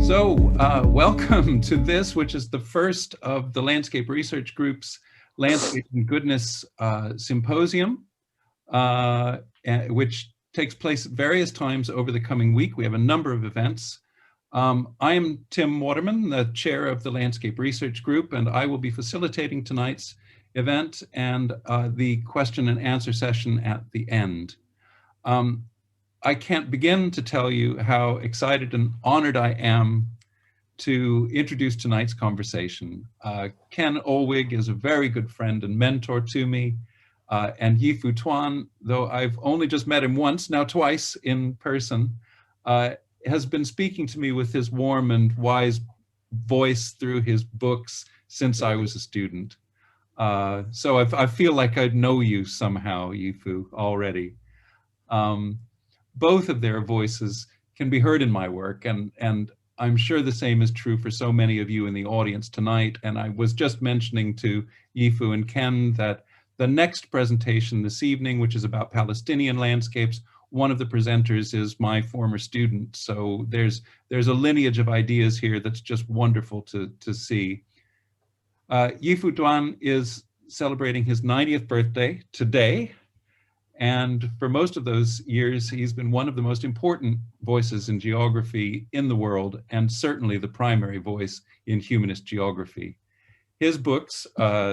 So welcome to this, which is the first of the Landscape Research Group's Landscape and Goodness Symposium, which takes place at various times over the coming week. We have a number of events. I am Tim Waterman, the chair of the Landscape Research Group, and I will be facilitating tonight's event and the question and answer session at the end. I can't begin to tell you how excited and honored I am to introduce tonight's conversation. Ken Olwig is a very good friend and mentor to me, and Yifu Tuan, though I've only just met him once, now twice in person, has been speaking to me with his warm and wise voice through his books since I was a student. So I feel like I know you somehow, Yifu, already. Both of their voices can be heard in my work, and I'm sure the same is true for so many of you in the audience tonight. And I was just mentioning to Yifu and Ken that the next presentation this evening, which is about Palestinian landscapes, one of the presenters is my former student. So there's a lineage of ideas here that's just wonderful to see. Yifu Tuan is celebrating his 90th birthday today. And for most of those years, he's been one of the most important voices in geography in the world, and certainly the primary voice in humanist geography. His books,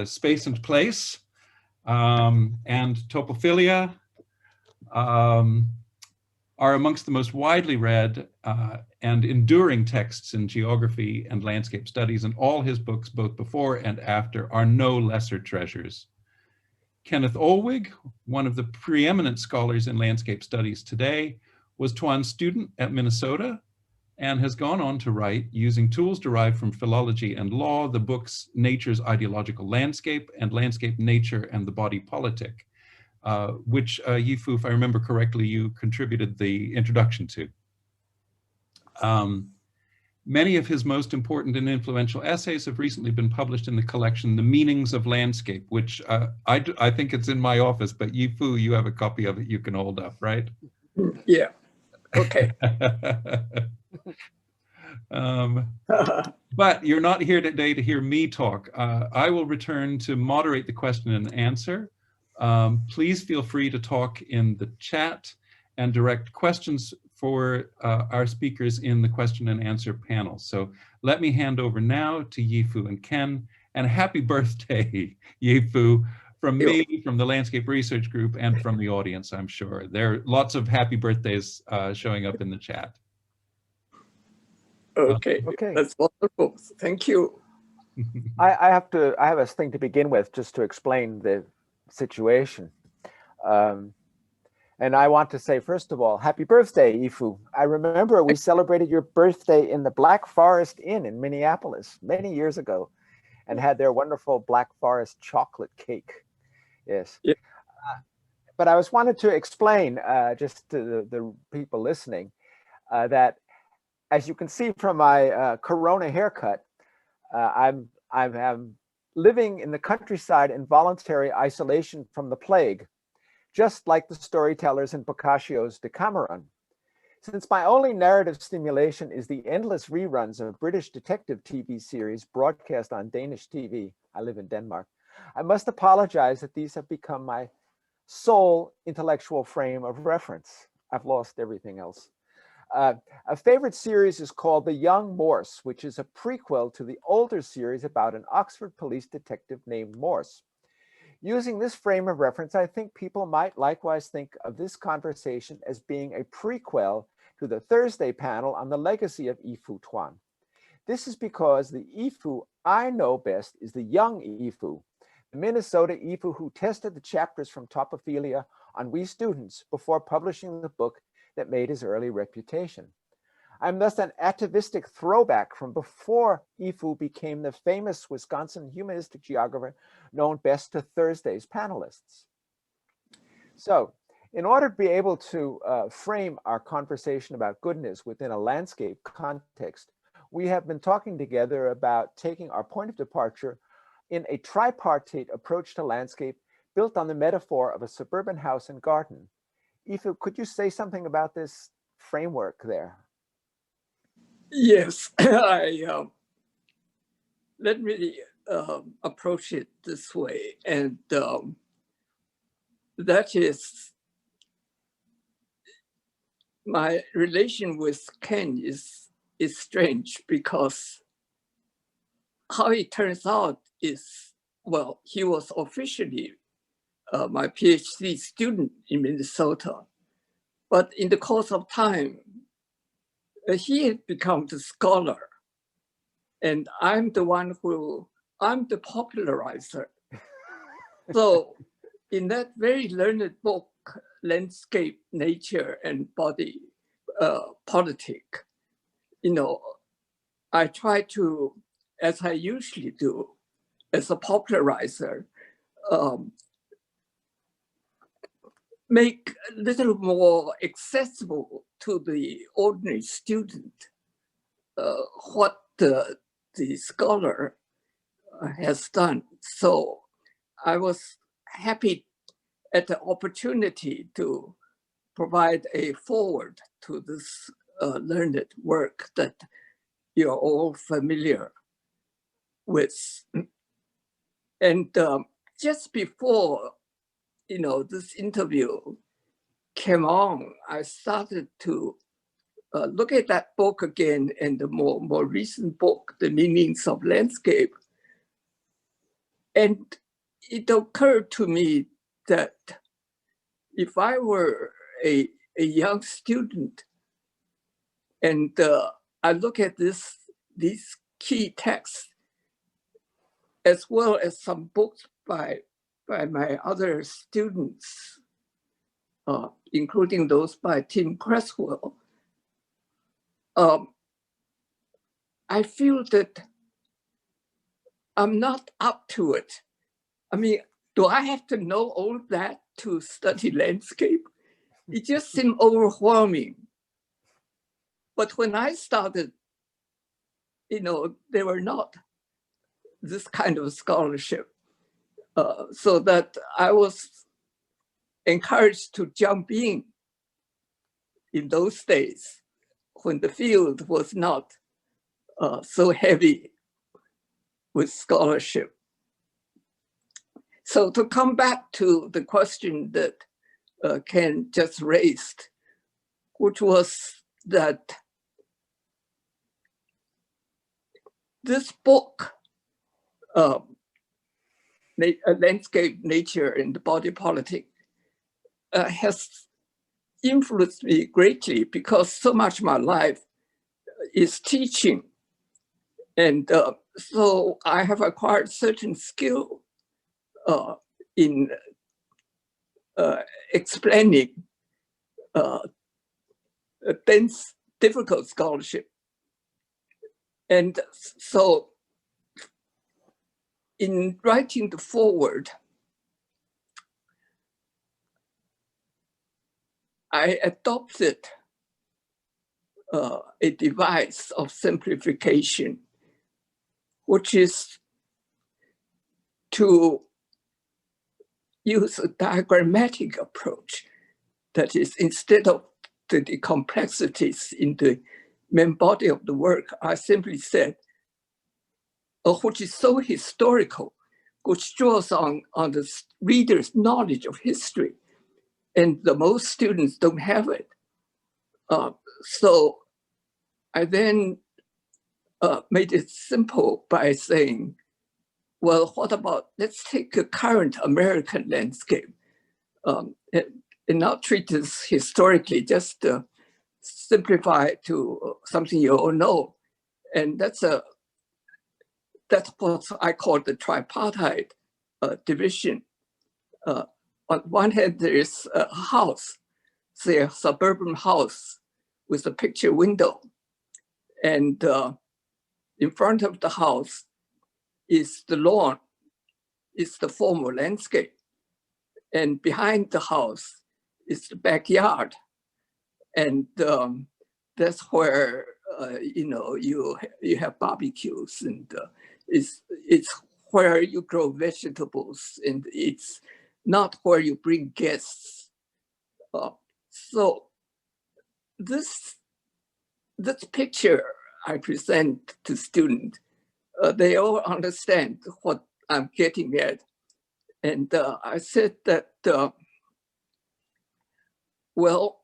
Space and Place and Topophilia, are amongst the most widely read and enduring texts in geography and landscape studies, and all his books, both before and after, are no lesser treasures. Kenneth Olwig, one of the preeminent scholars in landscape studies today, was Tuan's student at Minnesota and has gone on to write, using tools derived from philology and law, the books Nature's Ideological Landscape and Landscape, Nature, and the Body Politic, which, Yifu, if I remember correctly, you contributed the introduction to. Many of his most important and influential essays have recently been published in the collection, The Meanings of Landscape, which I think it's in my office, but Yifu, you have a copy of it you can hold up, right? Yeah, okay. But you're not here today to hear me talk. I will return to moderate the question and answer. Please feel free to talk in the chat and direct questions for our speakers in the question and answer panel. So let me hand over now to Yifu and Ken, and happy birthday, Yifu, from me, from the Landscape Research Group, and from the audience, I'm sure. There are lots of happy birthdays showing up in the chat. Okay, that's wonderful. Thank you. I have a thing to begin with just to explain the situation. And I want to say, first of all, happy birthday, Yifu. I remember we celebrated your birthday in the Black Forest Inn in Minneapolis many years ago and had their wonderful Black Forest chocolate cake. Yes. Yeah. But I wanted to explain just to the people listening that, as you can see from my Corona haircut, I'm living in the countryside in voluntary isolation from the plague, just like the storytellers in Boccaccio's Decameron. Since my only narrative stimulation is the endless reruns of British detective TV series broadcast on Danish TV, I live in Denmark, I must apologize that these have become my sole intellectual frame of reference. I've lost everything else. A favorite series is called The Young Morse, which is a prequel to the older series about an Oxford police detective named Morse. Using this frame of reference, I think people might likewise think of this conversation as being a prequel to the Thursday panel on the legacy of Yifu Tuan. This is because the Yifu I know best is the young Yifu, the Minnesota Yifu who tested the chapters from Topophilia on we students before publishing the book that made his early reputation. I'm thus an atavistic throwback from before Yifu became the famous Wisconsin humanistic geographer known best to Thursday's panelists. So, in order to be able to frame our conversation about goodness within a landscape context, we have been talking together about taking our point of departure in a tripartite approach to landscape built on the metaphor of a suburban house and garden. Ifu, could you say something about this framework there? Yes, let me approach it this way, and that is my relation with Ken is strange, because how it turns out is, well, he was officially my PhD student in Minnesota, but in the course of time, he had become the scholar, and I'm the popularizer. So in that very learned book, Landscape, Nature, and Body Politic, I try to, as I usually do, as a popularizer, make a little more accessible to the ordinary student what the scholar has done. So I was happy at the opportunity to provide a foreword to this learned work that you're all familiar with. And just before, this interview came on, I started to look at that book again, and the more recent book, The Meanings of Landscape. And it occurred to me that if I were a young student and I look at these key texts, as well as some books by my other students, including those by Tim Creswell, I feel that I'm not up to it. I mean, do I have to know all of that to study landscape? It just seemed overwhelming. But when I started, they were not this kind of scholarship. So that I was encouraged to jump in those days when the field was not so heavy with scholarship. So to come back to the question that Ken just raised, which was that this book, Landscape, Nature, and Body Politic, has influenced me greatly, because so much of my life is teaching. And so I have acquired certain skill in explaining dense, difficult scholarship. And so in writing the foreword, I adopted a device of simplification, which is to use a diagrammatic approach. That is, instead of the complexities in the main body of the work, I simply said, which is so historical, which draws on the reader's knowledge of history, and the most students don't have it. So I then made it simple by saying, well, what about, let's take a current American landscape and not treat this historically, just simplify it to something you all know. And that's what I call the tripartite division. On one hand, there is a house, say a suburban house with a picture window. And in front of the house is the lawn, is the formal landscape. And behind the house is the backyard. And that's where, you have barbecues, and it's where you grow vegetables, and it's not where you bring guests. So this picture I present to students, they all understand what I'm getting at. And I said that, well,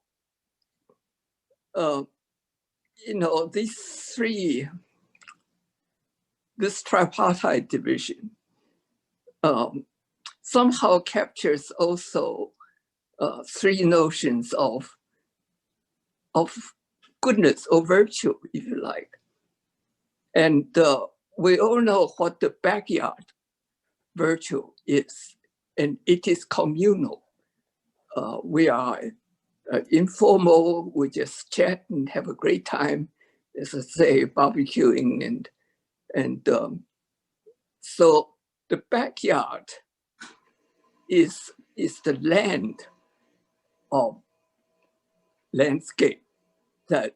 you know, this tripartite division somehow captures also three notions of goodness or virtue, if you like. And we all know what the backyard virtue is, and it is communal. We are informal, we just chat and have a great time, as I say, barbecuing, and so the backyard is the land of landscape that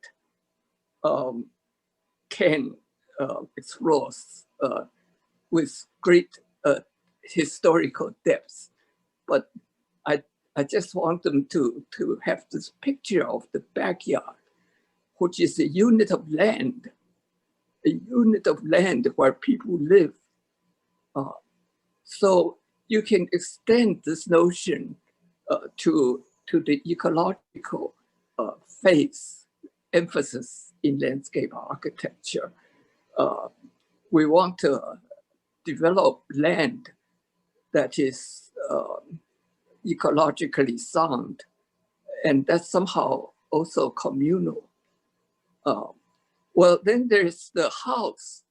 can explore with great historical depth. But I just want them to have this picture of the backyard, which is a unit of land where people live. So you can extend this notion to the ecological phase, emphasis in landscape architecture. We want to develop land that is ecologically sound, and that's somehow also communal. Well, then there's the house.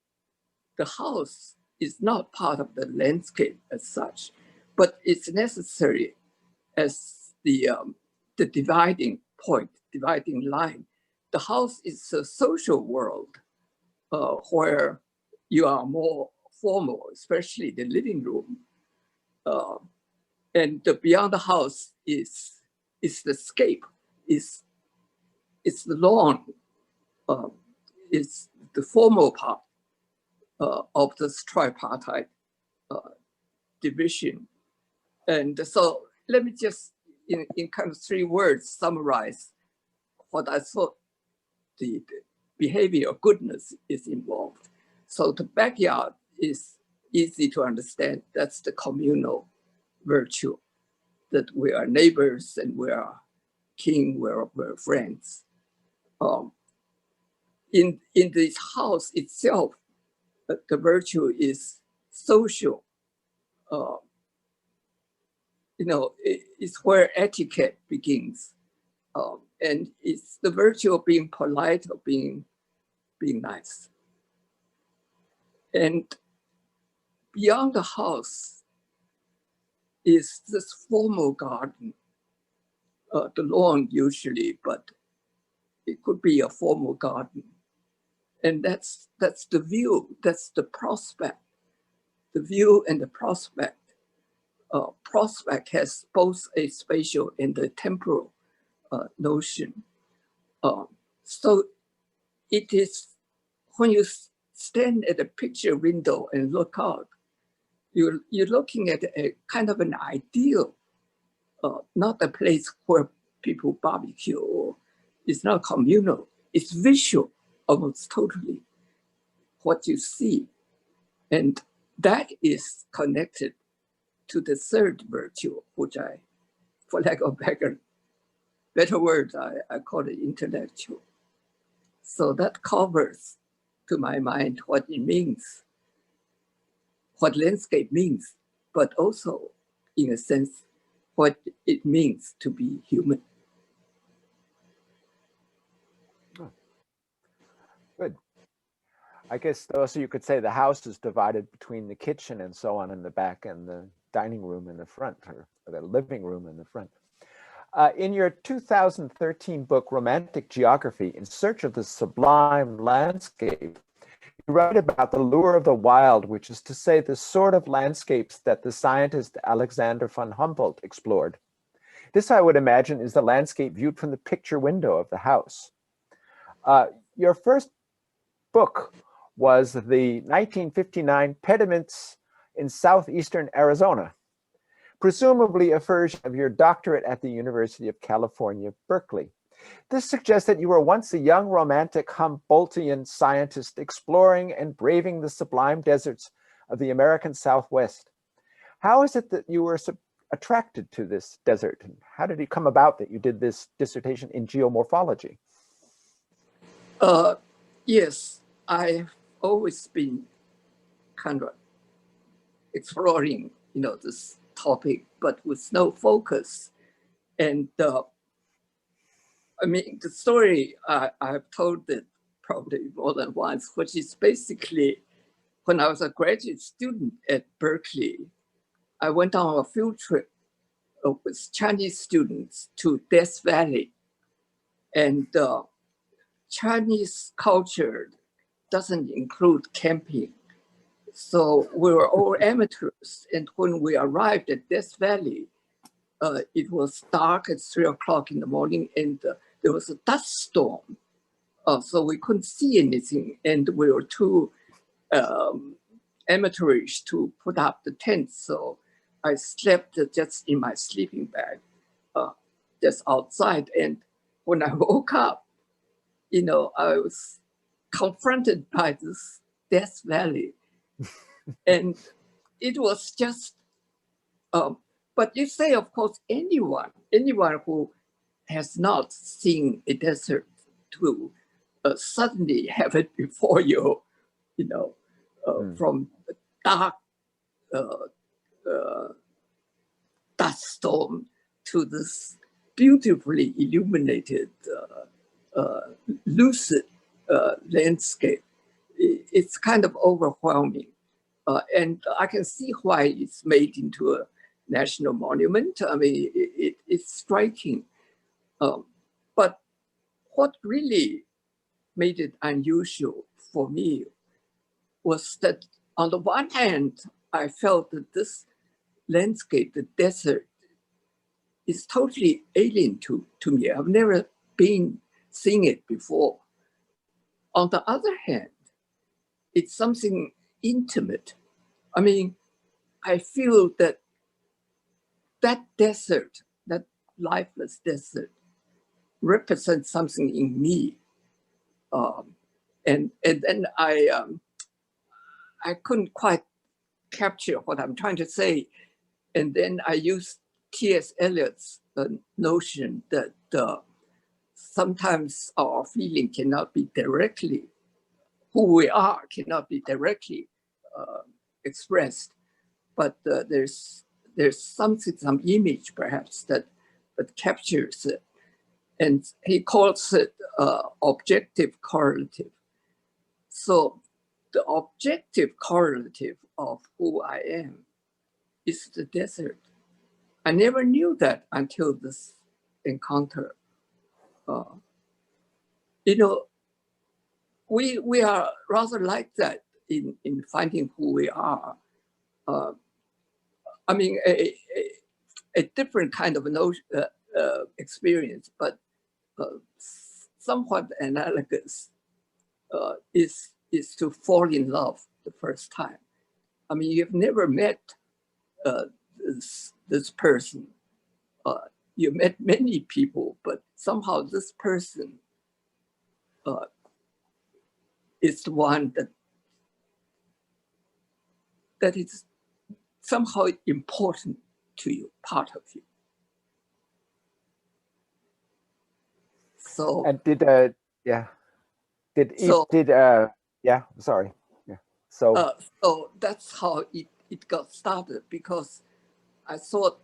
The house is not part of the landscape as such, but it's necessary as the dividing point, dividing line. The house is a social world where you are more formal, especially the living room. And beyond the house is the scape, is the lawn, is the formal part of this tripartite division. And so let me just, in kind of 3 words, summarize what I thought the behavior of goodness is involved. So the backyard is easy to understand. That's the communal virtue, that we are neighbors and we are kin, we're friends. In this house itself, the virtue is social. You know, it's where etiquette begins. And it's the virtue of being polite, of being nice. And beyond the house is this formal garden, the lawn usually, but it could be a formal garden. And that's the view, that's the prospect, the view and the prospect. Prospect has both a spatial and a temporal notion. So it is, when you stand at a picture window and look out, you're looking at a kind of an ideal, not a place where people barbecue, or it's not communal, it's visual almost totally, what you see. And that is connected to the third virtue, which I, for lack of better word, I call it intellectual. So that covers, to my mind, what it means, what landscape means, but also, in a sense, what it means to be human. Good. I guess also you could say the house is divided between the kitchen and so on in the back and the dining room in the front, or the living room in the front. In your 2013 book, Romantic Geography, In Search of the Sublime Landscape, you write about the lure of the wild, which is to say the sort of landscapes that the scientist Alexander von Humboldt explored. This, I would imagine, is the landscape viewed from the picture window of the house. Your first book was the 1959 Pediments in southeastern Arizona. presumably a version of your doctorate at the University of California, Berkeley. This suggests that you were once a young romantic Humboldtian scientist exploring and braving the sublime deserts of the American Southwest. How is it that you were attracted to this desert? And how did it come about that you did this dissertation in geomorphology? Yes, I've always been kind of exploring, this topic, but with no focus. And the story I've told it probably more than once, which is basically when I was a graduate student at Berkeley, I went on a field trip with Chinese students to Death Valley. And Chinese culture doesn't include camping. So we were all amateurs. And when we arrived at Death Valley, it was dark at 3 o'clock in the morning, and there was a dust storm. So we couldn't see anything. And we were too amateurish to put up the tent. So I slept just in my sleeping bag, just outside. And when I woke up, I was confronted by this Death Valley. And it was just, but you say, of course, anyone who has not seen a desert to suddenly have it before you, from the dark dust storm to this beautifully illuminated, lucid landscape. It's kind of overwhelming. And I can see why it's made into a national monument. I mean, it's striking. But what really made it unusual for me was that on the one hand, I felt that this landscape, the desert, is totally alien to me. I've never seen it before. On the other hand, it's something intimate. I mean, I feel that desert, that lifeless desert, represents something in me. And then I couldn't quite capture what I'm trying to say. And then I used T.S. Eliot's notion that sometimes our feeling cannot be directly, who we are cannot be directly expressed, but there's something, some image perhaps that captures it. And he calls it objective correlative. So the objective correlative of who I am is the desert. I never knew that until this encounter. We are rather like that in finding who we are. I mean, a different kind of experience, but somewhat analogous is to fall in love the first time. I mean, you've never met this person. You met many people, but somehow this person is the one that is somehow important to you, part of you. So and so that's how it got started, because I thought,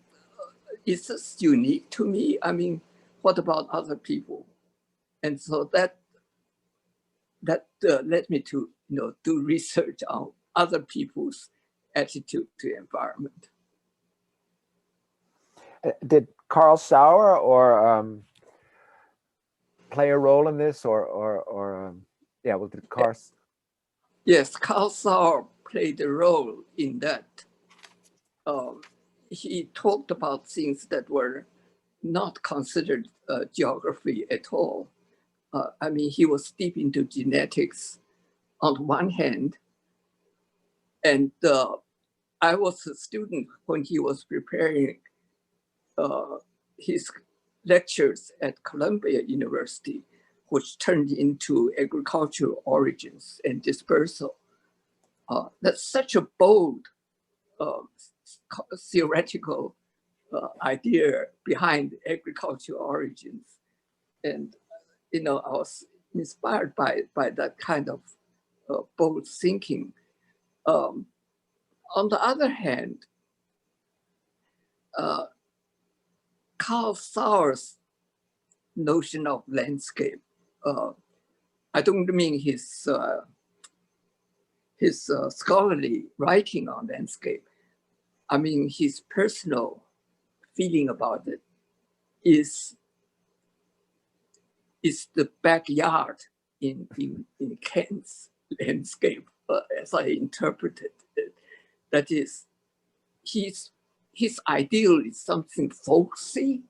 is this unique to me? I mean, what about other people? And so that led me to do research on other people's attitude to environment. Did Karl Scharf or play a role in this, or did Karl? Yes, Karl Scharf played a role in that. He talked about things that were not considered geography at all. I mean, he was deep into genetics on one hand, and I was a student when he was preparing his lectures at Columbia University, which turned into Agricultural Origins and Dispersal. That's such a bold theoretical idea behind agricultural origins. And, I was inspired by that kind of bold thinking. On the other hand, Karl Scharf's notion of landscape, I don't mean his scholarly writing on landscape. I mean his personal feeling about it is the backyard in Kent's landscape, as I interpreted it. That is, his ideal is something folksy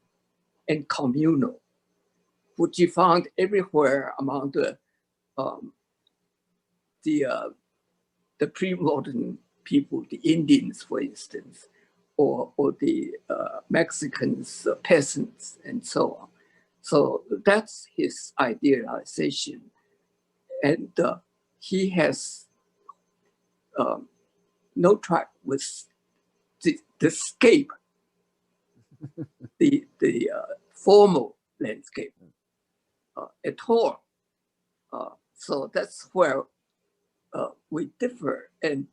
and communal, which you found everywhere among the pre-modern people, the Indians, for instance, or the Mexicans, peasants, and so on. So that's his idealization. And he has no track with the scape, the formal landscape at all. So that's where we differ. And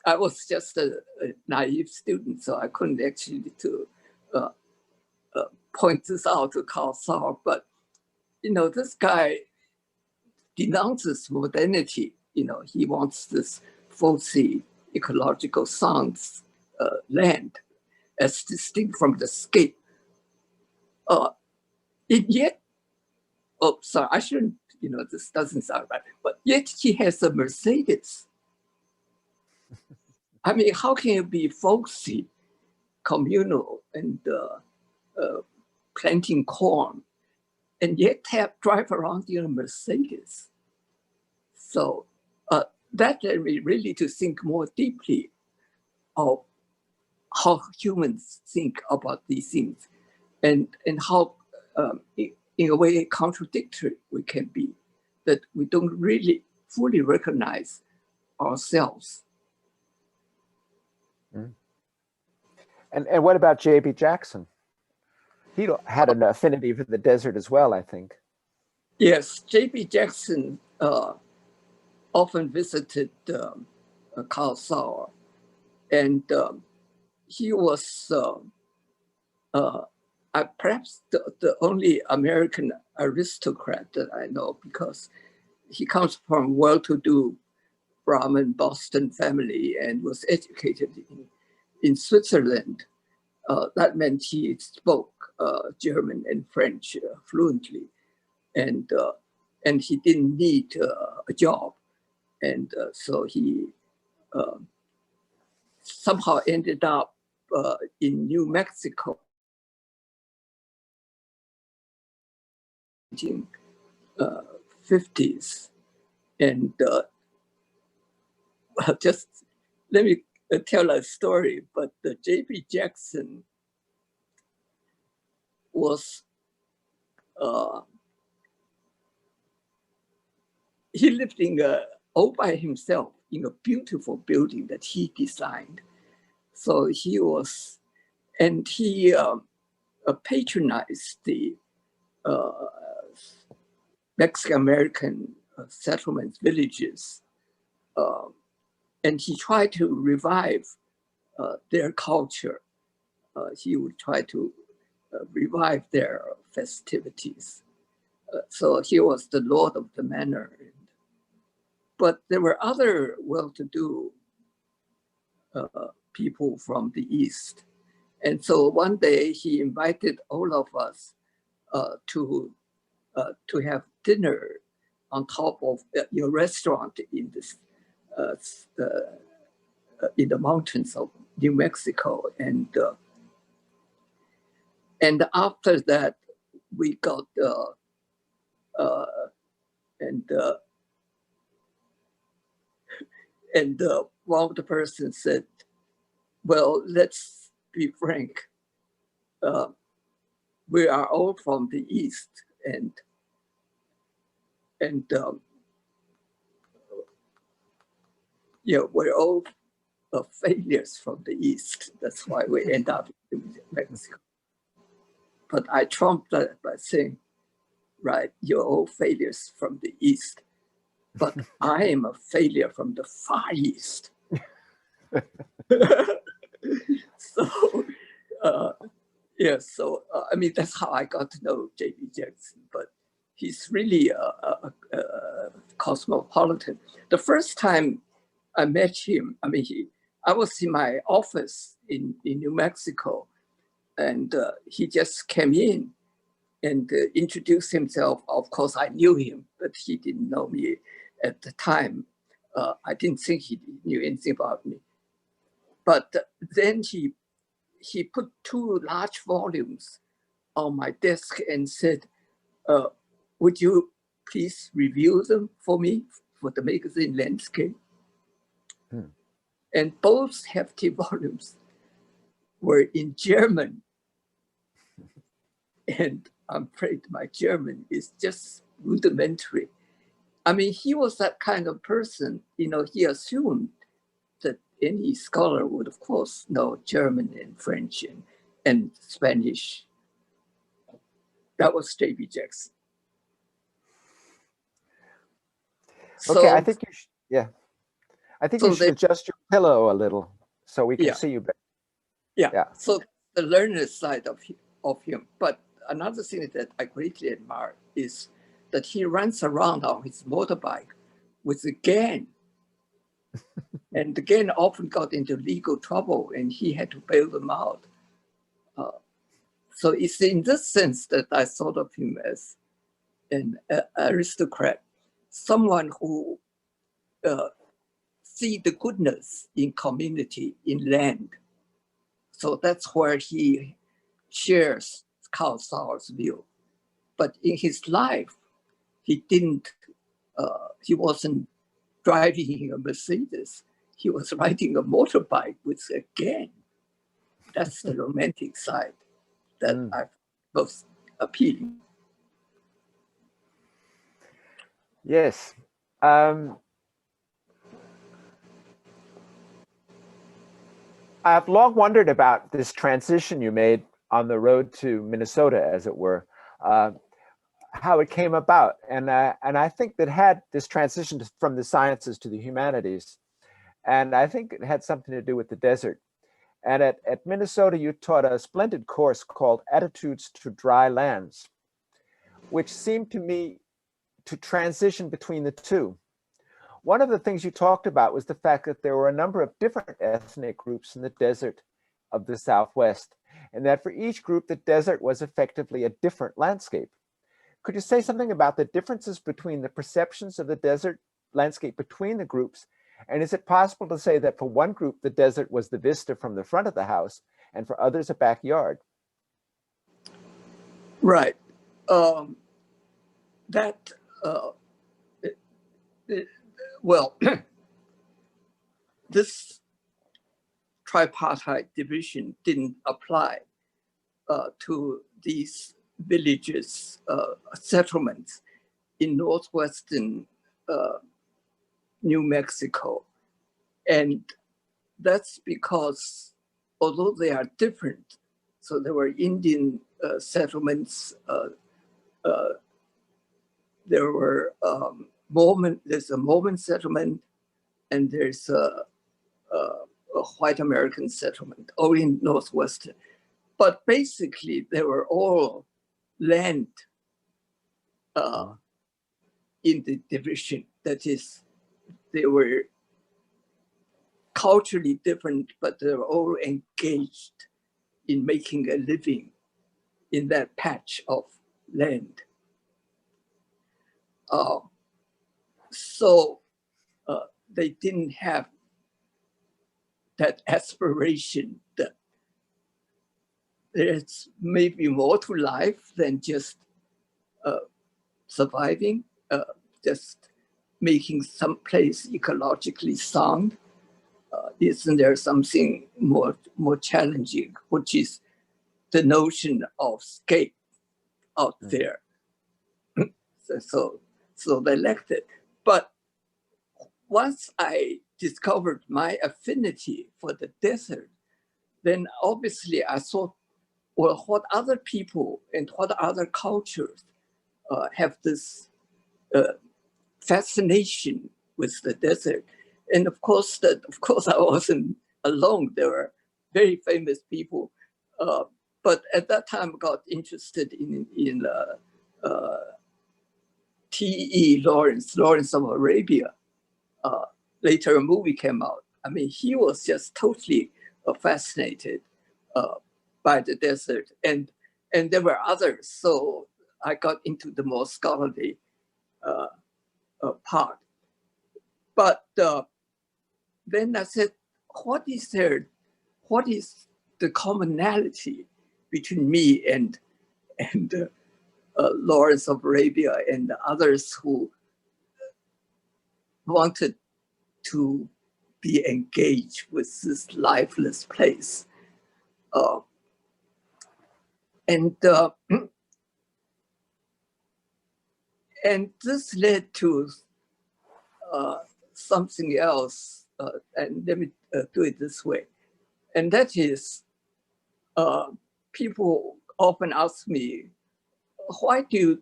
I was just a naive student, so I couldn't actually point this out to Karl Scharf. But this guy denounces modernity. He wants this folksy, ecological sounds land as distinct from the scape. And yet, oh, sorry, I shouldn't, this doesn't sound right, but yet he has a Mercedes. I mean, how can it be folksy, communal, and planting corn, and yet drive around in a Mercedes? So that led me really to think more deeply of how humans think about these things, and how, in a way, contradictory we can be, that we don't really fully recognize ourselves. Mm. And what about J.B. Jackson? He had an affinity for the desert as well, I think. Yes, J.B. Jackson often visited Karl Scharf, and he was perhaps the only American aristocrat that I know, because he comes from well-to-do Brahmin Boston family and was educated in Switzerland. That meant he spoke German and French fluently, and he didn't need a job, and so he somehow ended up in New Mexico in 1950s, and just let me tell a story. But J.B. Jackson was he lived all by himself in a beautiful building that he designed. So he was, and he patronized the Mexican-American settlements, villages, and he tried to revive their culture. He would try to revive their festivities. So he was the lord of the manor. But there were other well-to-do people from the East. And so one day he invited all of us to have dinner on top of your restaurant in this in the mountains of New Mexico, and after that we got And one of the persons said, well, let's be frank. We are all from the East, and yeah, we're all failures from the East. That's why we end up in Mexico. But I trumped that by saying, right, you're all failures from the East, but I am a failure from the Far East. So, yeah, so I mean, that's how I got to know J.B. Jackson, but he's really a cosmopolitan. The first time I met him, I mean, I was in my office in New Mexico, and he just came in and introduced himself. Of course, I knew him, but he didn't know me at the time. I didn't think he knew anything about me. But then he put 2 large volumes on my desk and said, would you please review them for me for the magazine Landscape? And both hefty volumes were in German. And I'm afraid my German is just rudimentary. I mean, he was that kind of person, you know, he assumed that any scholar would, of course, know German and French and Spanish. That was J.B. Jackson. Okay, I think you should, yeah. I think you should adjust your pillow a little so we can see you better. Yeah. So the learner side of him. But another thing that I greatly admire is that he runs around on his motorbike with a gang. And the gang often got into legal trouble and he had to bail them out. So it's in this sense that I thought of him as an aristocrat, someone who see the goodness in community, in land. So that's where he shares Karl Scharf's view. But in his life, he wasn't driving a Mercedes. He was riding a motorbike with a gang. That's the romantic side that I was appealing. Yes. I've long wondered about this transition you made on the road to Minnesota, as it were, how it came about. And I think that had this transition from the sciences to the humanities. And I think it had something to do with the desert. And at Minnesota, you taught a splendid course called Attitudes to Dry Lands, which seemed to me to transition between the two. One of the things you talked about was the fact that there were a number of different ethnic groups in the desert of the Southwest, and that for each group, the desert was effectively a different landscape. Could you say something about the differences between the perceptions of the desert landscape between the groups? And is it possible to say that for one group, the desert was the vista from the front of the house, and for others, a backyard? Right. Well, this tripartite division didn't apply to these villages, settlements in northwestern New Mexico. And that's because although they are different, so there were Indian settlements, there were there's a Mormon settlement, and there's a white American settlement, all in Northwestern. But basically, they were all land in the division. That is, they were culturally different, but they were all engaged in making a living in that patch of land. So they didn't have that aspiration that there's maybe more to life than just surviving, just making some place ecologically sound? Isn't there something more challenging, which is the notion of scape out there? So they left it. But once I discovered my affinity for the desert, then obviously I thought, well, what other people and what other cultures have this fascination with the desert? And of course, I wasn't alone. There were very famous people, but at that time, I got interested in T.E. Lawrence of Arabia. Later, a movie came out. I mean, he was just totally fascinated by the desert, and there were others. So I got into the more scholarly part. But then I said, what is the commonality between me and Lawrence of Arabia and the others who wanted to be engaged with this lifeless place? And this led to something else, and let me do it this way. And that is, people often ask me, why do you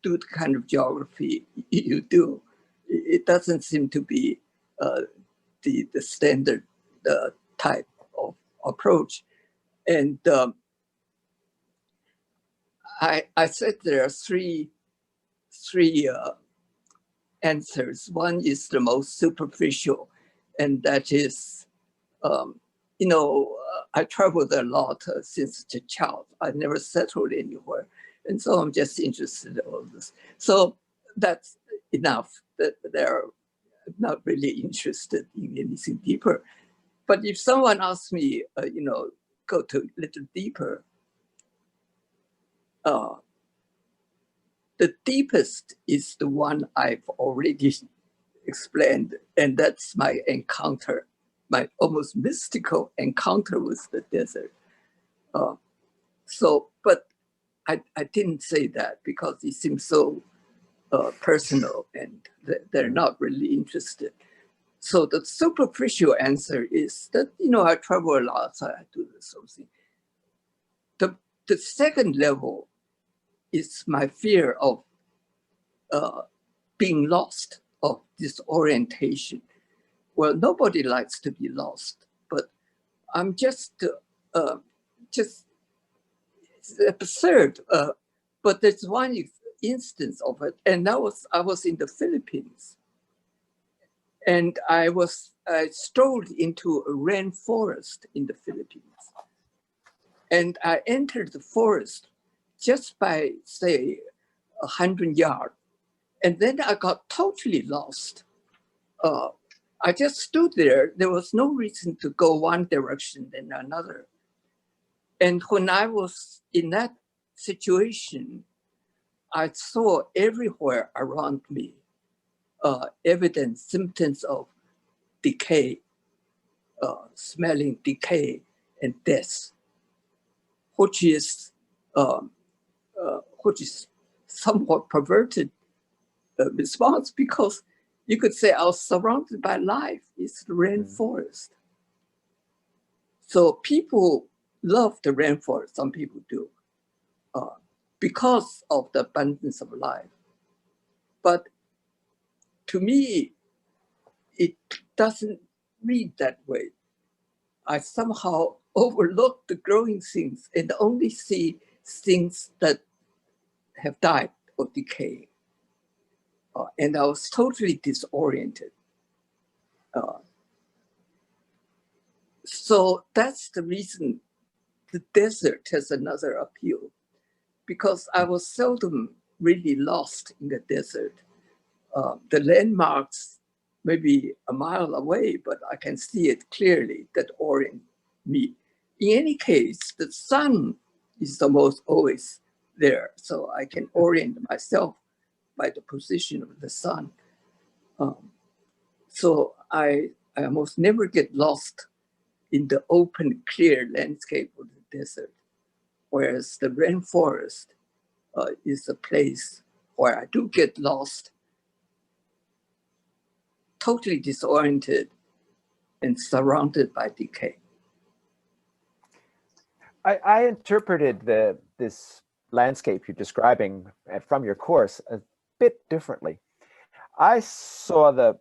do the kind of geography you do? It doesn't seem to be the standard type of approach. And I said there are three answers. One is the most superficial, and that is, I traveled a lot since a child. I never settled anywhere. And so I'm just interested in all this. So that's enough. That they're not really interested in anything deeper. But if someone asks me, go to a little deeper, the deepest is the one I've already explained, and that's my encounter, my almost mystical encounter with the desert. But I didn't say that because it seems so personal, and they're not really interested. So the superficial answer is that, I travel a lot, so I do this sort of thing. The second level is my fear of being lost, of disorientation. Well, nobody likes to be lost, but I'm just it's absurd. But there's one instance of it, and I was in the Philippines, and I strolled into a rainforest in the Philippines, and I entered the forest just by, say, 100 yards. And then I got totally lost. I just stood there. There was no reason to go one direction then another. And when I was in that situation, I saw everywhere around me evidence, symptoms of decay, smelling decay and death, which is somewhat perverted response, because you could say I was surrounded by life. It's the rainforest. So people love the rainforest, some people do, because of the abundance of life. But to me, it doesn't read that way. I somehow overlook the growing things and only see things that have died or decayed. And I was totally disoriented. So that's the reason the desert has another appeal, because I was seldom really lost in the desert. The landmarks may be a mile away, but I can see it clearly that orient me. In any case, the sun is almost always there, so I can orient myself by the position of the sun. So I almost never get lost in the open, clear landscape of the desert, whereas the rainforest is a place where I do get lost, totally disoriented and surrounded by decay. I interpreted this landscape you're describing from your course a bit differently. I saw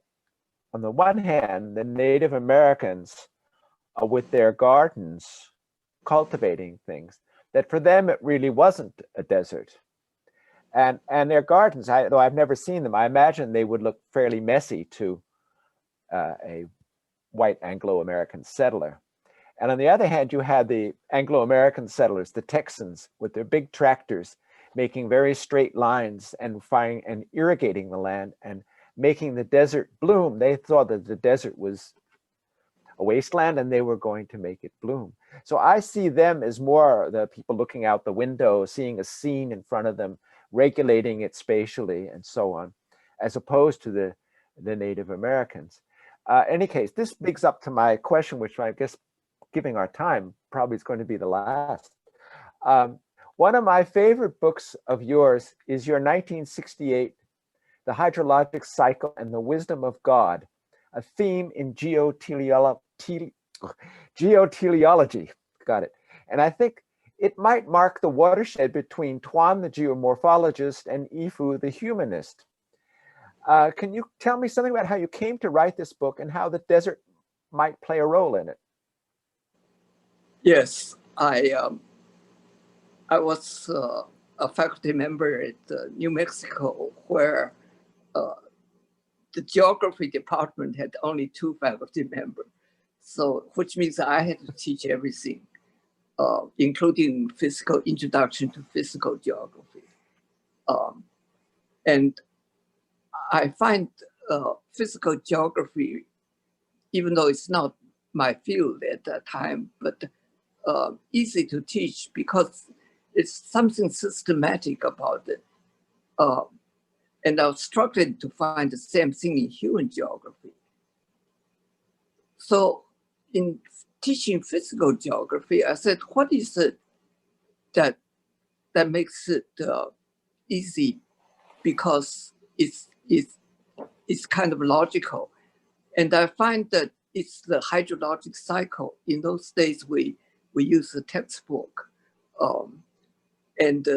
on the one hand, the Native Americans with their gardens cultivating things, that for them it really wasn't a desert. And their gardens, though I've never seen them, I imagine they would look fairly messy to a white Anglo-American settler. And on the other hand, you had the Anglo-American settlers, the Texans, with their big tractors, making very straight lines and irrigating the land and making the desert bloom. They thought that the desert was a wasteland and they were going to make it bloom. So I see them as more the people looking out the window, seeing a scene in front of them, regulating it spatially and so on, as opposed to the Native Americans. Any case, this brings up to my question, which I guess, giving our time, probably is going to be the last. One of my favorite books of yours is your 1968, The Hydrologic Cycle and the Wisdom of God, a theme in geoteleology. Got it. And I think it might mark the watershed between Tuan, the geomorphologist, and Ifu, the humanist. Can you tell me something about how you came to write this book and how the desert might play a role in it? Yes, I was a faculty member at New Mexico, where the geography department had only 2 faculty members. So, which means I had to teach everything, including physical introduction to physical geography. And I find physical geography, even though it's not my field at that time, but easy to teach because it's something systematic about it. And I was struggling to find the same thing in human geography. So in teaching physical geography, I said, what is it that makes it easy? Because it's kind of logical. And I find that it's the hydrologic cycle. In those days, we use a textbook. And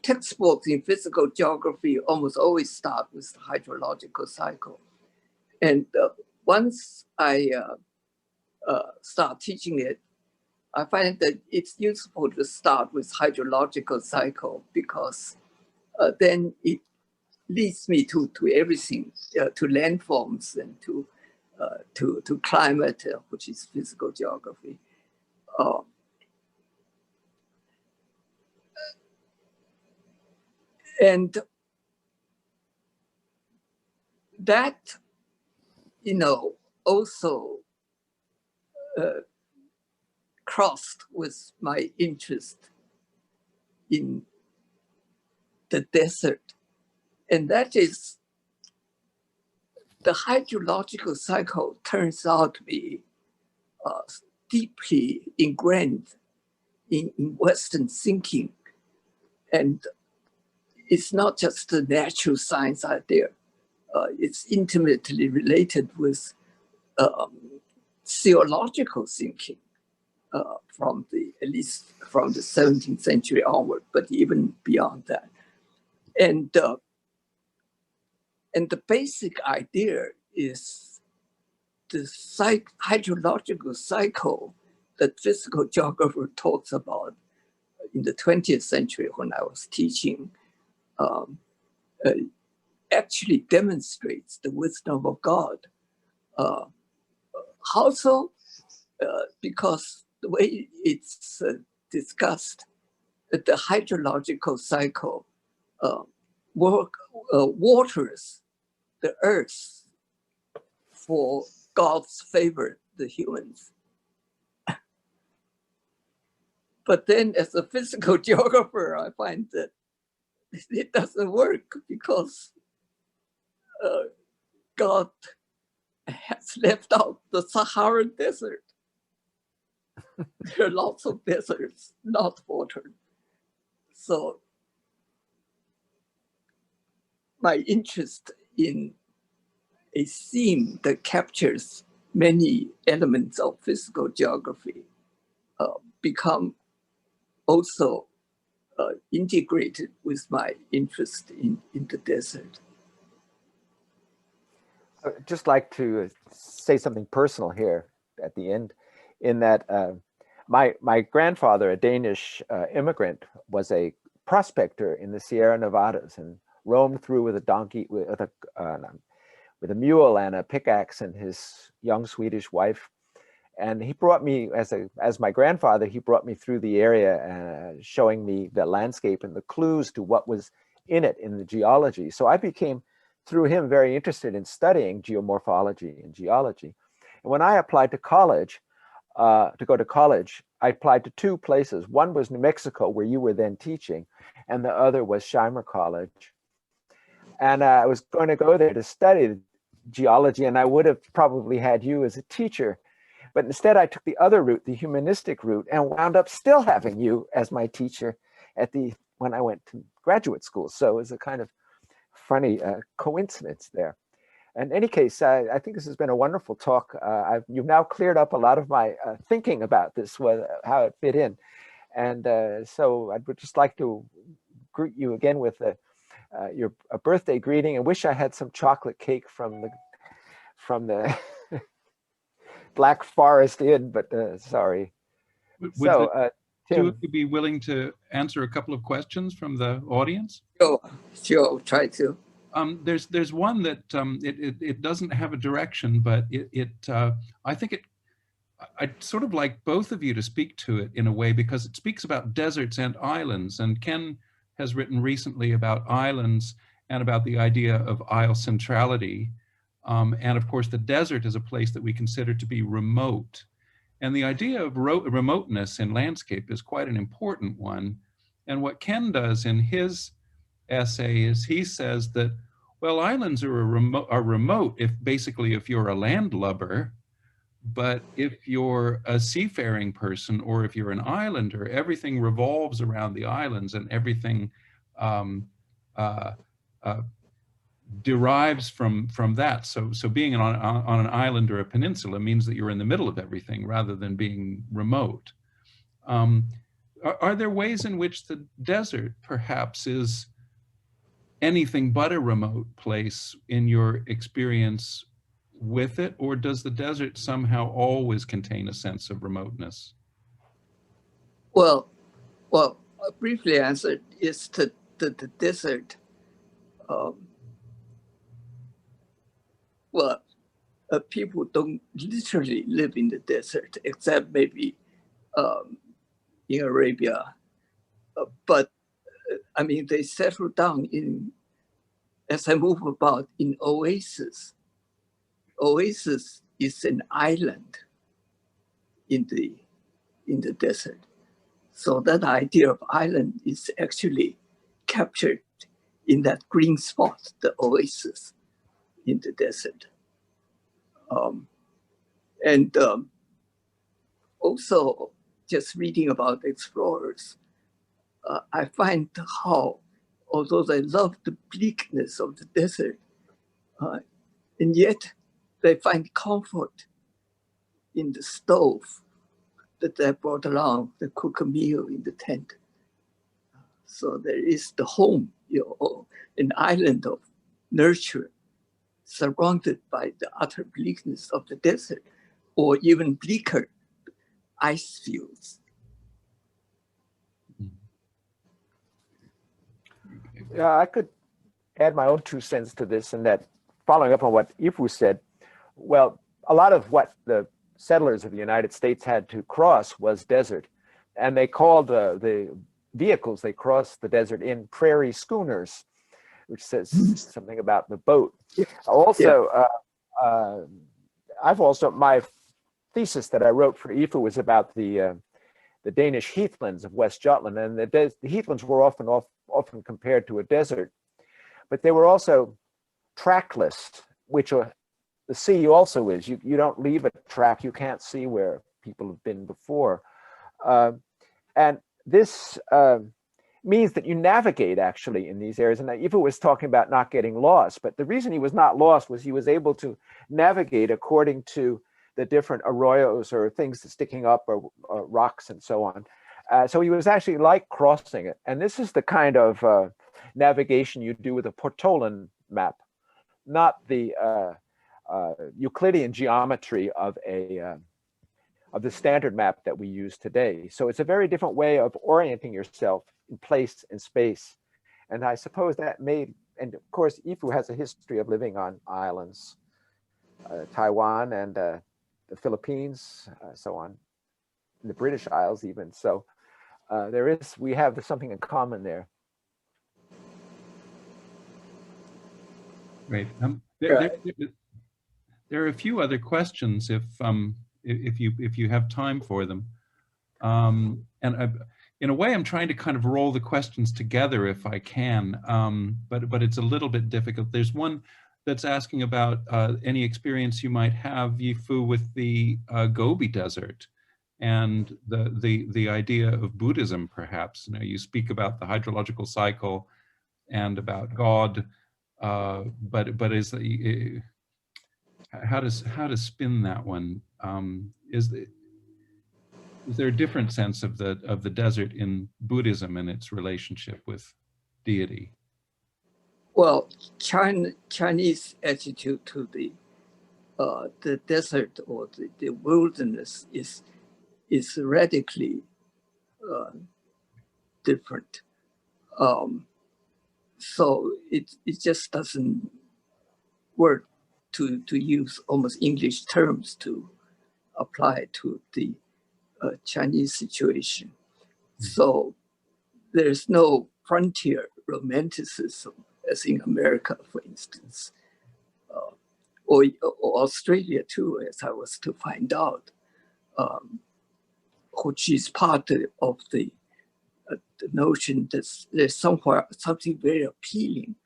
textbooks in physical geography almost always start with the hydrological cycle. And once I start teaching it, I find that it's useful to start with hydrological cycle because then it leads me to everything, to landforms and to climate, which is physical geography. And that, also crossed with my interest in the desert. And that is, the hydrological cycle turns out to be deeply ingrained in Western thinking. And it's not just the natural science idea. It's intimately related with theological thinking at least from the 17th century onward, but even beyond that. And the basic idea is the hydrological cycle that physical geographer talks about in the 20th century when I was teaching, actually demonstrates the wisdom of God. How so? Because the way it's discussed, the hydrological cycle waters the earth for God's favor, the humans. But then as a physical geographer, I find that it doesn't work because God has left out the Sahara Desert. There are lots of deserts not watered. So my interest in a theme that captures many elements of physical geography become also integrated with my interest in the desert. I'd just like to say something personal here at the end, in that my grandfather, a Danish immigrant, was a prospector in the Sierra Nevadas and roamed through with a donkey, with a mule and a pickaxe and his young Swedish wife. And he brought me, as my grandfather, he brought me through the area, showing me the landscape and the clues to what was in it in the geology. So I became, through him, very interested in studying geomorphology and geology. And when I applied to college, to go to college, I applied to two places. One was New Mexico, where you were then teaching, and the other was Shimer College. And I was going to go there to study geology, and I would have probably had you as a teacher. But instead, I took the other route, the humanistic route, and wound up still having you as my teacher when I went to graduate school. So it was a kind of funny coincidence there. In any case, I think this has been a wonderful talk. You've now cleared up a lot of my thinking about this, how it fit in. And so I would just like to greet you again with a birthday greeting, and wish I had some chocolate cake from the Black Forest Inn, but sorry. Would Tim, would you be willing to answer a couple of questions from the audience? Sure, try to. There's one that it doesn't have a direction, but I think I'd sort of like both of you to speak to it in a way, because it speaks about deserts and islands, and Ken has written recently about islands and about the idea of isle centrality. And of course, the desert is a place that we consider to be remote. And the idea of remoteness in landscape is quite an important one. And what Ken does in his essay is he says that, well, islands are remote if you're a landlubber, but if you're a seafaring person or if you're an islander, everything revolves around the islands, and everything derives from that. So being on an island or a peninsula means that you're in the middle of everything rather than being remote. Are there ways in which the desert perhaps is anything but a remote place in your experience with it, or does the desert somehow always contain a sense of remoteness? Well, briefly answered is the desert. People don't literally live in the desert, except maybe in Arabia. But I mean, they settle down as I move about in Oasis. Oasis is an island in the desert. So that idea of island is actually captured in that green spot, the oasis in the desert. Also, just reading about explorers, I find how, although they love the bleakness of the desert, and yet they find comfort in the stove that they brought along to cook a meal in the tent. So there is the home, an island of nurture, surrounded by the utter bleakness of the desert, or even bleaker ice fields. Yeah, I could add my own 2 cents to this, and that, following up on what Ifu said, well, a lot of what the settlers of the United States had to cross was desert, and they called the vehicles they crossed the desert in prairie schooners, which says something about the boat. Also, my thesis that I wrote for Ifu was about the Danish heathlands of West Jutland, and the heathlands were often compared to a desert, but they were also trackless which the sea also is. You don't leave a track, you can't see where people have been before. And this means that you navigate actually in these areas. And Ifu was talking about not getting lost, but the reason he was not lost was he was able to navigate according to the different arroyos or things sticking up or rocks and so on. So he was actually like crossing it. And this is the kind of navigation you do with a Portolan map, not the Euclidean geometry of the standard map that we use today. So it's a very different way of orienting yourself in place and space. And I suppose that made, and of course, Ifu has a history of living on islands, Taiwan and the Philippines, so on, the British Isles even. So we have something in common there. Great. There are a few other questions if you have time for them. In a way, I'm trying to kind of roll the questions together if I can, but it's a little bit difficult. There's one that's asking about any experience you might have, Yifu, with the Gobi Desert and the idea of Buddhism, perhaps. You know, you speak about the hydrological cycle and about God, but how to spin that one? Is there a different sense of the desert in Buddhism and its relationship with deity? Well, Chinese attitude to the desert or the wilderness is radically different. So it just doesn't work to use almost English terms to apply to the Chinese situation. So there's no frontier romanticism as in America, for instance, or Australia too, as I was to find out, which is part of the notion that there's something very appealing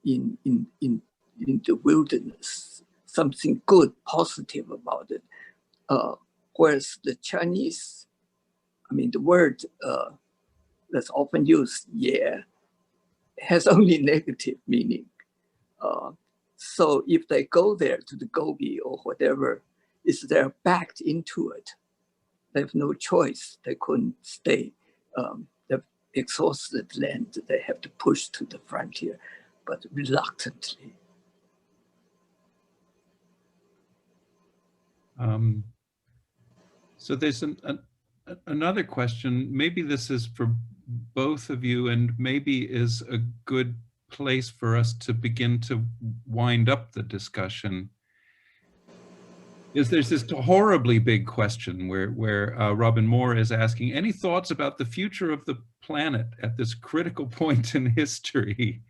in the wilderness, something good, positive about it. Whereas the Chinese, I mean, the word that's often used, yeah, has only negative meaning. So if they go there to the Gobi or whatever, they're backed into it. They have no choice. They couldn't stay. They've exhausted land. They have to push to the frontier, but reluctantly. So there's another question. Maybe this is for both of you, and maybe is a good place for us to begin to wind up the discussion. There's this horribly big question where Robin Moore is asking, any thoughts about the future of the planet at this critical point in history?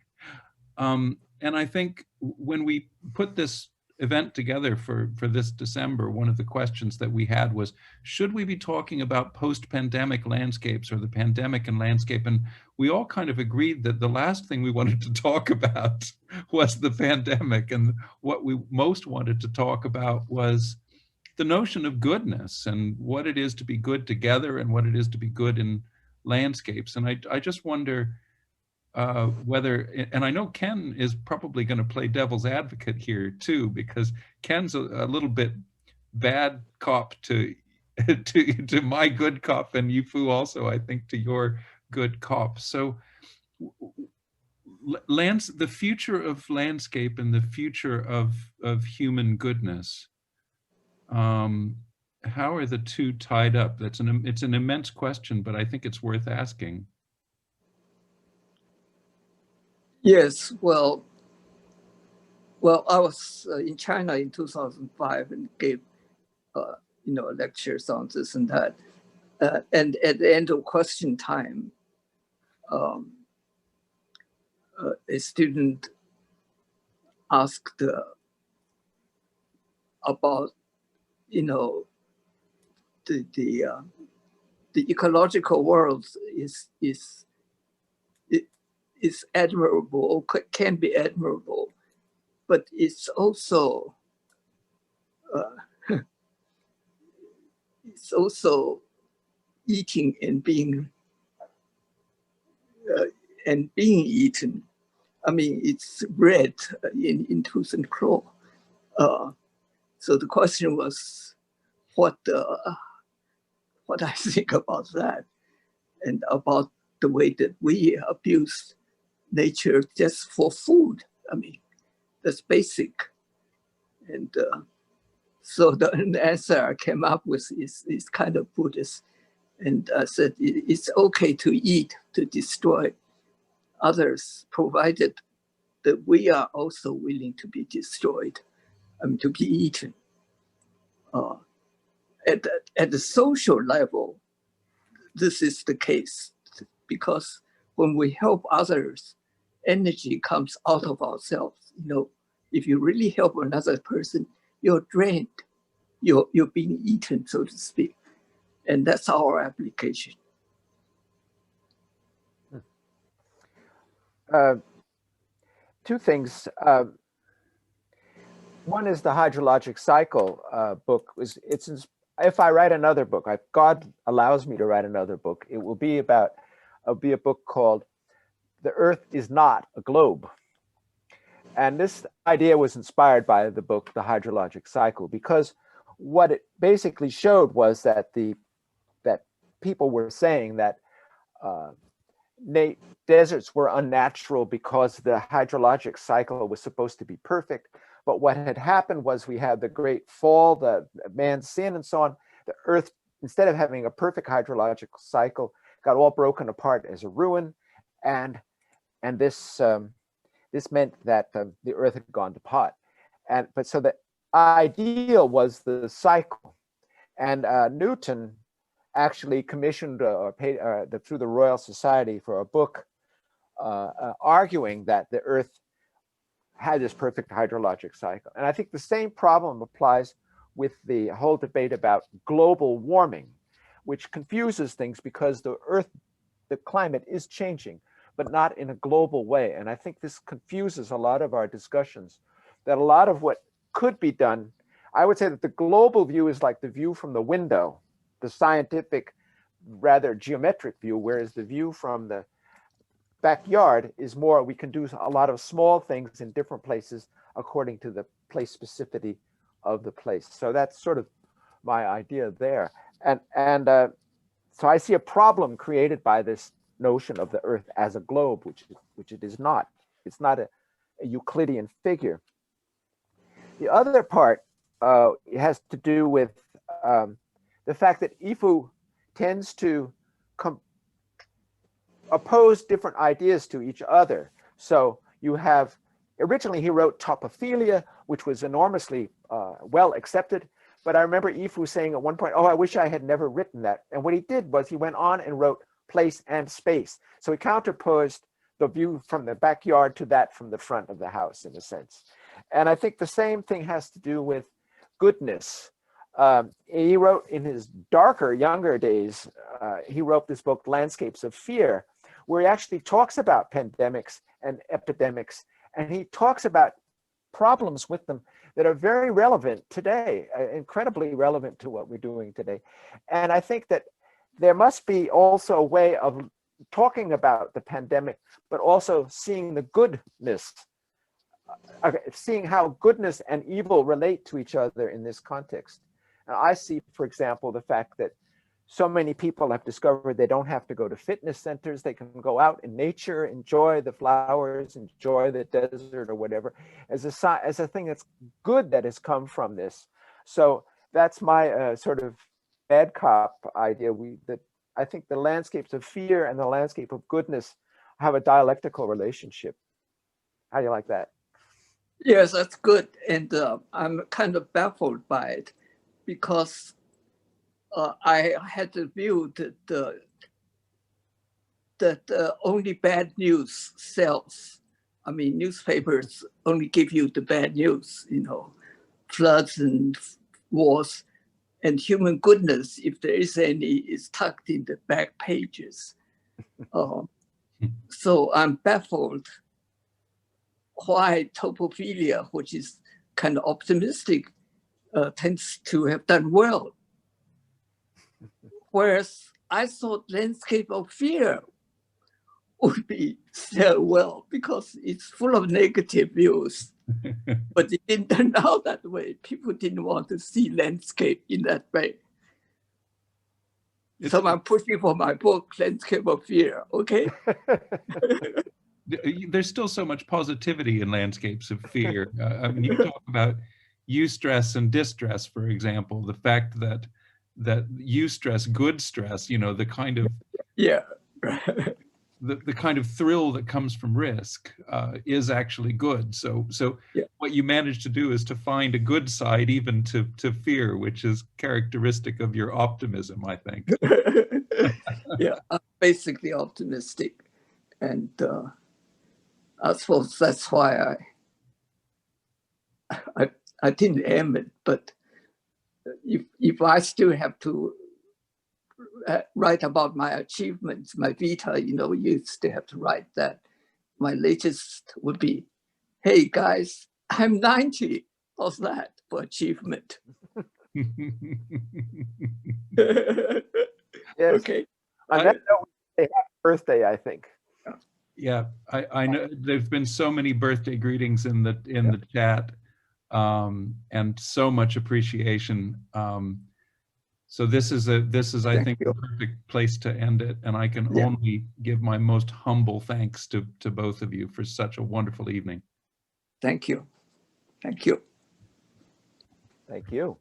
And I think when we put this event together for this December, one of the questions that we had was, should we be talking about post-pandemic landscapes or the pandemic and landscape? And we all kind of agreed that the last thing we wanted to talk about was the pandemic, and what we most wanted to talk about was the notion of goodness and what it is to be good together and what it is to be good in landscapes. And I just wonder whether, and I know Ken is probably going to play devil's advocate here too, because Ken's a little bit bad cop to my good cop, and Yifu also, I think, to your good cop. So the future of landscape and the future of human goodness, how are the two tied up? It's an immense question, but I think it's worth asking. Yes, well, I was in China in 2005 and gave, lectures on this and that. And at the end of question time, a student asked about, the ecological world is admirable, or can be admirable, but it's also eating and being eaten. I mean, it's bred in tooth and claw. So the question was what I think about that, and about the way that we abuse nature just for food. I mean, that's basic. And so the answer I came up with is kind of Buddhist. And I said, it's okay to eat, to destroy others, provided that we are also willing to be destroyed, I mean, to be eaten. At the social level, this is the case, because when we help others, energy comes out of ourselves. You know, if you really help another person, you're drained, you're being eaten, so to speak. And that's our application. Two things. One is the hydrologic cycle book. If I write another book, if God allows me to write another book, it will be a book called "The Earth is Not a Globe." And this idea was inspired by the book, The Hydrologic Cycle, because what it basically showed was that people were saying that deserts were unnatural because the hydrologic cycle was supposed to be perfect. But what had happened was we had the great fall, the man's sin and so on. The earth, instead of having a perfect hydrological cycle, got all broken apart as a ruin. And this meant that the earth had gone to pot. But so the ideal was the cycle. And Newton actually commissioned or paid through the Royal Society for a book arguing that the earth had this perfect hydrologic cycle. And I think the same problem applies with the whole debate about global warming, which confuses things because the earth, the climate is changing, but not in a global way. And I think this confuses a lot of our discussions, that a lot of what could be done, I would say that the global view is like the view from the window, the scientific, rather geometric view, whereas the view from the backyard is more, we can do a lot of small things in different places according to the place specificity of the place. So that's sort of my idea there. And so I see a problem created by this notion of the earth as a globe, which it is not. It's not a Euclidean figure. The other part has to do with the fact that Ifu tends to oppose different ideas to each other. So you have, originally he wrote Topophilia, which was enormously well accepted. But I remember Ifu saying at one point, oh, I wish I had never written that. And what he did was he went on and wrote place and space. So he counterposed the view from the backyard to that from the front of the house, in a sense. And I think the same thing has to do with goodness. He wrote in his darker, younger days, he wrote this book, Landscapes of Fear, where he actually talks about pandemics and epidemics, and he talks about problems with them that are very relevant today, incredibly relevant to what we're doing today. And I think that there must be also a way of talking about the pandemic, but also seeing the goodness, seeing how goodness and evil relate to each other in this context. Now, I see, for example, the fact that so many people have discovered they don't have to go to fitness centers. They can go out in nature, enjoy the flowers, enjoy the desert or whatever, as a thing that's good that has come from this. So that's my sort of bad cop idea. That I think the landscapes of fear and the landscape of goodness have a dialectical relationship. How do you like that? Yes, that's good. And I'm kind of baffled by it, because I had the view that only bad news sells. I mean, newspapers only give you the bad news, you know, floods and wars, and human goodness, if there is any, is tucked in the back pages. So I'm baffled why topophilia, which is kind of optimistic, tends to have done well. Whereas I thought landscape of fear would be sell well because it's full of negative views. But it didn't turn out that way. People didn't want to see landscape in that way. So I'm pushing for my book, Landscape of Fear, okay? There's still so much positivity in landscapes of fear. I mean, you talk about eustress and distress, for example, the fact that eustress, good stress, you know, the kind of the kind of thrill that comes from risk is actually good. So what you manage to do is to find a good side even to fear, which is characteristic of your optimism, I think. Yeah, I'm basically optimistic, and I suppose that's why I didn't aim it. But if I still have to write about my achievements, my vita, you know, you still have to write that. My latest would be, hey guys, I'm 90. How's that for achievement? Yes. Okay. On that note, happy birthday, I think. Yeah, I know there's been so many birthday greetings in the chat, and so much appreciation. So this is I think the perfect place to end it, and I can only give my most humble thanks to both of you for such a wonderful evening. Thank you. Thank you. Thank you.